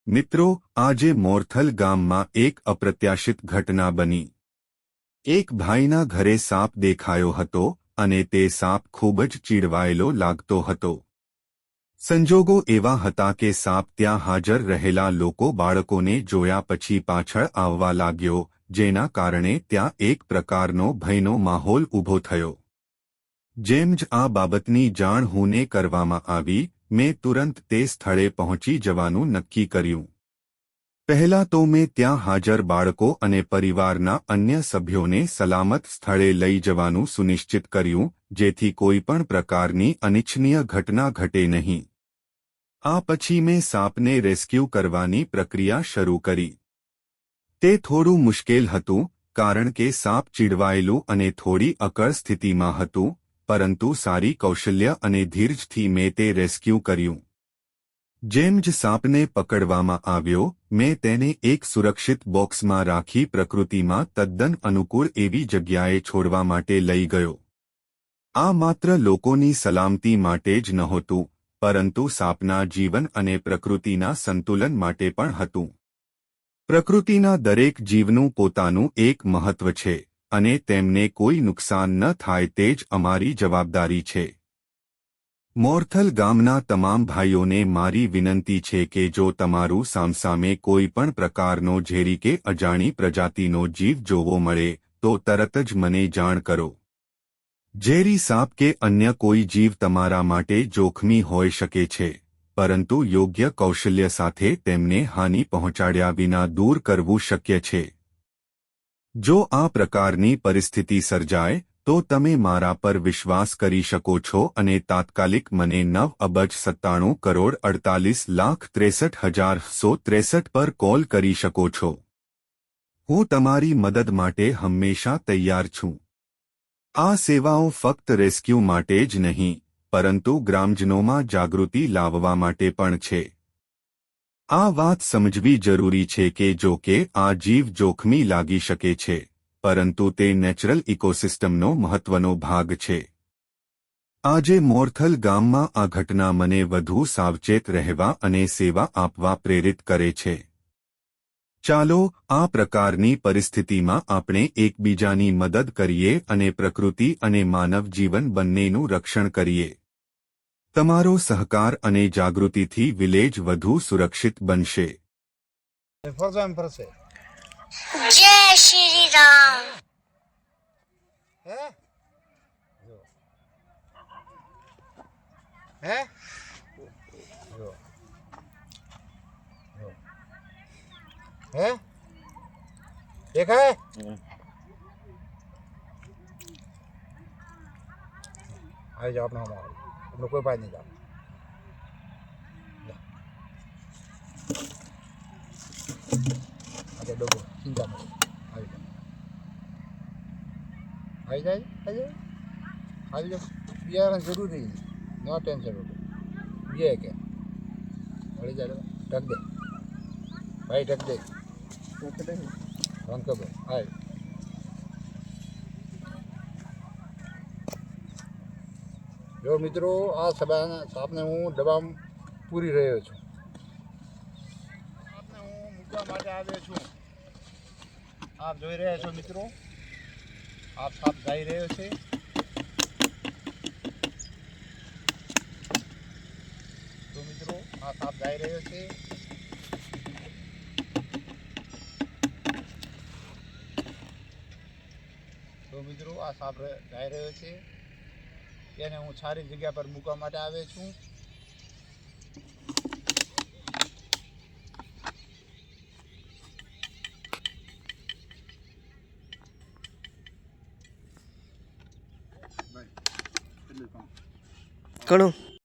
મિત્રો, આજે મોરથલ ગામમાં એક અપ્રત્યાશિત ઘટના બની। એક ભાઈના ઘરે સાપ દેખાયો હતો અને તે સાપ ખૂબ જ ચીડવાયેલો લાગતો હતો। સંજોગો એવા હતા કે સાપ ત્યાં હાજર રહેલા લોકો બાળકોને જોયા પછી પાછળ આવવા લાગ્યો, જેના કારણે ત્યાં એક પ્રકારનો ભયનો માહોલ ઊભો થયો। જેમ જ આ બાબતની જાણ હુંને કરવામાં આવી, મેં તુરંત તે સ્થળે પહોંચી જવાનું નક્કી કર્યું। પહેલા તો મેં ત્યાં હાજર બાળકો અને પરિવારના અન્ય સભ્યોને સલામત સ્થળે લઈ જવાનું સુનિશ્ચિત કર્યું, જેથી કોઈ પણ પ્રકારની અનિચ્છનીય ઘટના ઘટે નહીં। આ પછી મેં સાપને રેસ્ક્યુ કરવાની પ્રક્રિયા શરૂ કરી। તે થોડું મુશ્કેલ હતું, કારણ કે સાપ ચીડવાયેલું અને થોડી અકળ સ્થિતિમાં હતું, પરંતુ સારી કૌશલ્ય અને ધીરજથી મેં તે રેસ્ક્યુ કર્યું। જેમ જ સાપને પકડવામાં આવ્યો, મેં તેને એક સુરક્ષિત બોક્સમાં રાખી પ્રકૃતિમાં તદ્દન અનુકૂળ એવી જગ્યાએ છોડવા માટે લઈ ગયો। આ માત્ર લોકોની સલામતી માટે જ નહોતું, પરંતુ સાપના જીવન અને પ્રકૃતિના સંતુલન માટે પણ હતું। પ્રકૃતિના દરેક જીવનું પોતાનું એક મહત્વ છે, અને તેમને કોઈ નુકસાન ન થાય તે જ અમારી જવાબદારી છે। મોરથલ ગામના તમામ ભાઈઓને મારી વિનંતી છે કે જો તમારું સામસામે કોઈ પણ પ્રકારનો ઝેરી કે અજાણી પ્રજાતિનો જીવ જોવો મળે તો તરત જ મને જાણ કરો। ઝેરી સાપ કે અન્ય કોઈ જીવ તમારા માટે જોખમી હોઈ શકે છે, પરંતુ યોગ્ય કૌશલ્ય સાથે તેમને હાનિ પહોંચાડ્યા વિના દૂર કરવું શક્ય છે। જો આ પ્રકારની પરિસ્થિતિ સર્જાય તો તમે મારા પર વિશ્વાસ કરી શકો છો અને તાત્કાલિક મને 9,48,48,63,163 પર કોલ કરી શકો છો। હું તમારી મદદ માટે હંમેશા તૈયાર છું। આ સેવાઓ ફક્ત રેસ્ક્યુ માટે જ નહીં, પરંતુ ગ્રામજનોમાં જાગૃતિ લાવવા માટે પણ છે। આ વાત સમજવી જરૂરી છે કે જો કે આ જીવ જોખમી લાગી શકે છે, પરંતુ તે નેચરલ ઇકોસિસ્ટમનો મહત્વનો ભાગ છે। આજે મોરથલ ગામમાં આ ઘટના મને વધુ સાવચેત રહેવા અને સેવા આપવા પ્રેરિત કરે છે। ચાલો આ પ્રકારની પરિસ્થિતિમાં આપણે એકબીજાની મદદ કરીએ અને પ્રકૃતિ અને માનવ જીવન બંનેનું રક્ષણ કરીએ। તમારો સહકાર અને જાગૃતિથી વિલેજ વધુ સુરક્ષિત બનશે। जय श्री राम। है जो है जो जो है एक है आई जाओ अपना हमारा अपना कोई बात नहीं जाओ आगे डोगो चिंता मत आई जाओ आई जाए आई जाए आई जाओ बियारण जरूरी नो टेंशन होगी ये क्या मળી જાય ઢક દે ભાઈ ઢક દે બંધ કર હાય। જો મિત્રો આ સાપને હું દવા પૂરી રહ્યો છું। સાપને હું મૂકવા માટે આવ્યો છું। આપ જોઈ રહ્યા છો મિત્રો, આપ સાપ જઈ રહ્યો છે। તો મિત્રો આ સાપ જઈ રહ્યો છે। તો મિત્રો આ સાપ જઈ રહ્યો છે, તેને હું સારી જગ્યા પર મૂકવા માટે આવ્યો છું। ઘણું